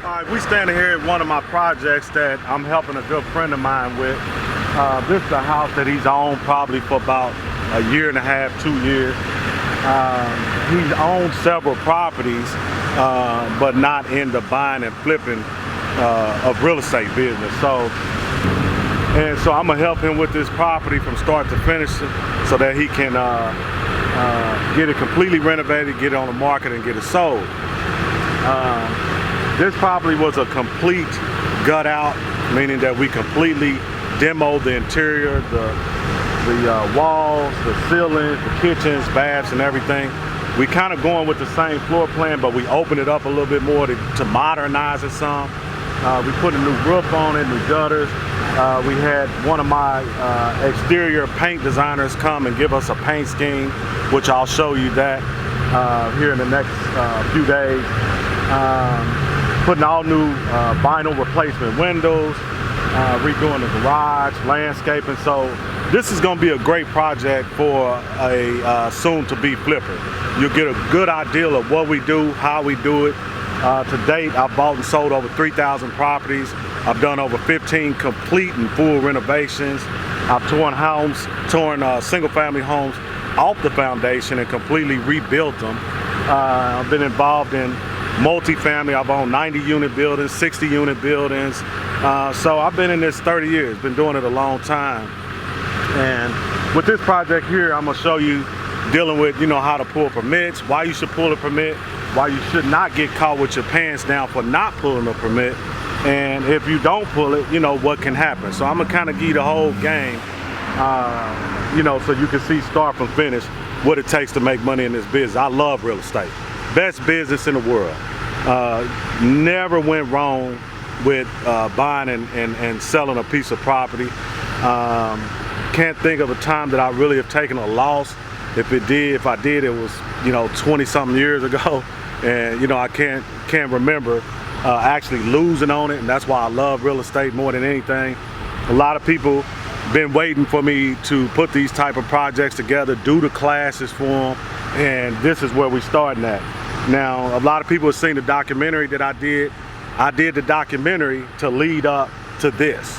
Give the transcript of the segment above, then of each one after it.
All right, we standing here at one of my projects that I'm helping a good friend of mine with. This is a house that he's owned probably for about a year and a half, 2 years. He's owned several properties, but not in the buying and flipping of real estate business. So I'm gonna help him with this property from start to finish so that he can get it completely renovated, get it on the market, and get it sold. This property was a complete gut out, meaning that we completely demoed the interior, the walls, the ceilings, the kitchens, baths, and everything. We kind of going with the same floor plan, but we opened it up a little bit more to modernize it some. We put a new roof on it, new gutters. We had one of my exterior paint designers come and give us a paint scheme, which I'll show you that here in the next few days. Putting all new vinyl replacement windows, redoing the garage, landscaping. So this is going to be a great project for a soon-to-be flipper. You'll get a good idea of what we do, how we do it. To date, I've bought and sold over 3,000 properties. I've done over 15 complete and full renovations. I've torn single-family homes off the foundation and completely rebuilt them. I've been involved in multifamily. I've owned 90-unit buildings, 60-unit buildings. So I've been in this 30 years, been doing it a long time. And with this project here, I'm gonna show you dealing with, how to pull permits, why you should pull a permit, why you should not get caught with your pants down for not pulling a permit. And if you don't pull it, what can happen. So I'm gonna kind of give you the whole game, so you can see start from finish what it takes to make money in this business. I love real estate. Best business in the world. Never went wrong with buying and selling a piece of property. Can't think of a time that I really have taken a loss. If I did, it was 20-something years ago, and I can't remember actually losing on it. And that's why I love real estate more than anything. A lot of people been waiting for me to put these type of projects together, do the classes for them, and this is where we starting at. Now, a lot of people have seen the documentary that I did. I did the documentary to lead up to this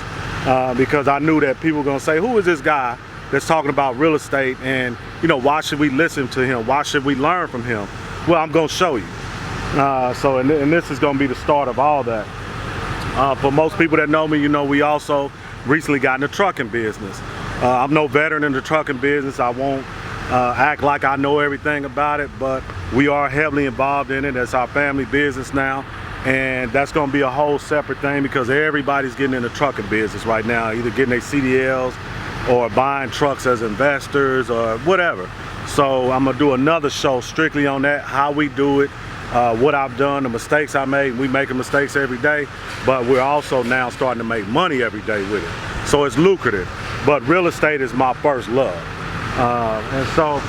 because I knew that people were gonna say, who is this guy that's talking about real estate, and why should we listen to him? Why should we learn from him? Well, I'm gonna show you. And this is gonna be the start of all that. For most people that know me, we also recently got in the trucking business. I'm no veteran in the trucking business. I won't act like I know everything about it, but we are heavily involved in it. That's our family business now, and that's going to be a whole separate thing because everybody's getting in the trucking business right now, either getting their CDLs or buying trucks as investors or whatever. So I'm going to do another show strictly on that, how we do it, what I've done, the mistakes I made. We making mistakes every day, but we're also now starting to make money every day with it. So it's lucrative, but real estate is my first love. And so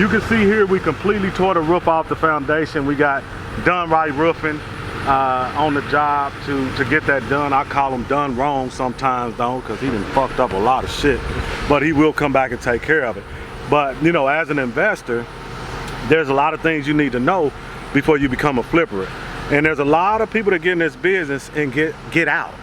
you can see here we completely tore the roof off the foundation. We got Done Right Roofing on the job to get that done. I call him done wrong sometimes though, because he done fucked up a lot of shit, but he will come back and take care of it. But as an investor, there's a lot of things you need to know before you become a flipper. And there's a lot of people that get in this business and get out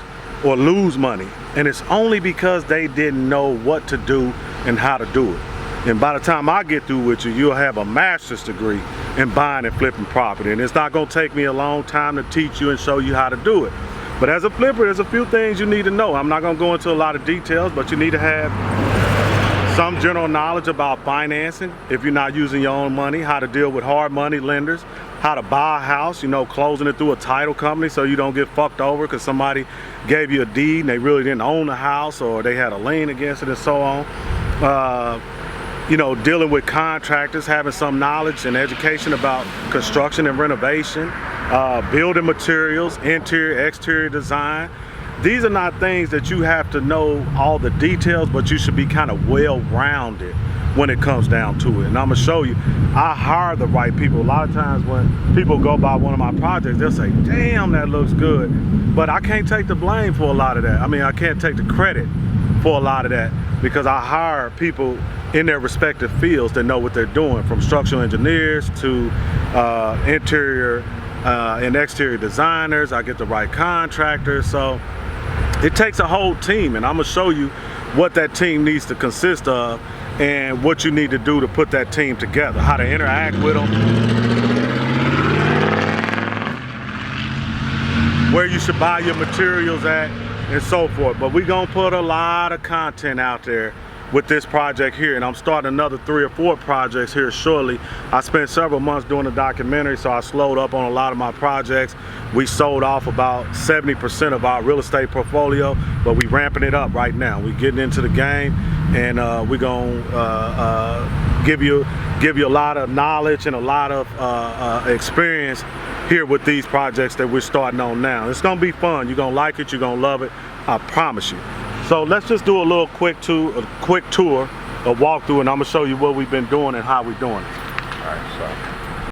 or lose money, and it's only because they didn't know what to do and how to do it. And by the time I get through with you, you'll have a master's degree in buying and flipping property. And it's not gonna take me a long time to teach you and show you how to do it. But as a flipper, there's a few things you need to know. I'm not gonna go into a lot of details, but you need to have some general knowledge about financing if you're not using your own money, how to deal with hard money lenders, how to buy a house, closing it through a title company so you don't get fucked over because somebody gave you a deed and they really didn't own the house or they had a lien against it and so on. Dealing with contractors, having some knowledge and education about construction and renovation, building materials, interior, exterior design. These are not things that you have to know all the details, but you should be kind of well-rounded when it comes down to it. And I'm gonna show you, I hire the right people. A lot of times when people go by one of my projects, they'll say, damn, that looks good. But I can't take the blame for a lot of that. I mean, I can't take the credit for a lot of that because I hire people in their respective fields that know what they're doing, from structural engineers to interior and exterior designers. I get the right contractors. So it takes a whole team, and I'm gonna show you what that team needs to consist of and what you need to do to put that team together, how to interact with them, where you should buy your materials at, and so forth. But we're gonna put a lot of content out there with this project here, and I'm starting another 3 or 4 projects here shortly. I spent several months doing a documentary, so I slowed up on a lot of my projects. We sold off about 70% of our real estate portfolio, but we ramping it up right now. We getting into the game, and we're gonna give you a lot of knowledge and a lot of experience here with these projects that we're starting on now. It's gonna be fun. You're gonna like it, you're gonna love it, I promise you. So let's just do a little quick tour, a walkthrough, and I'm gonna show you what we've been doing and how we're doing it. All right, so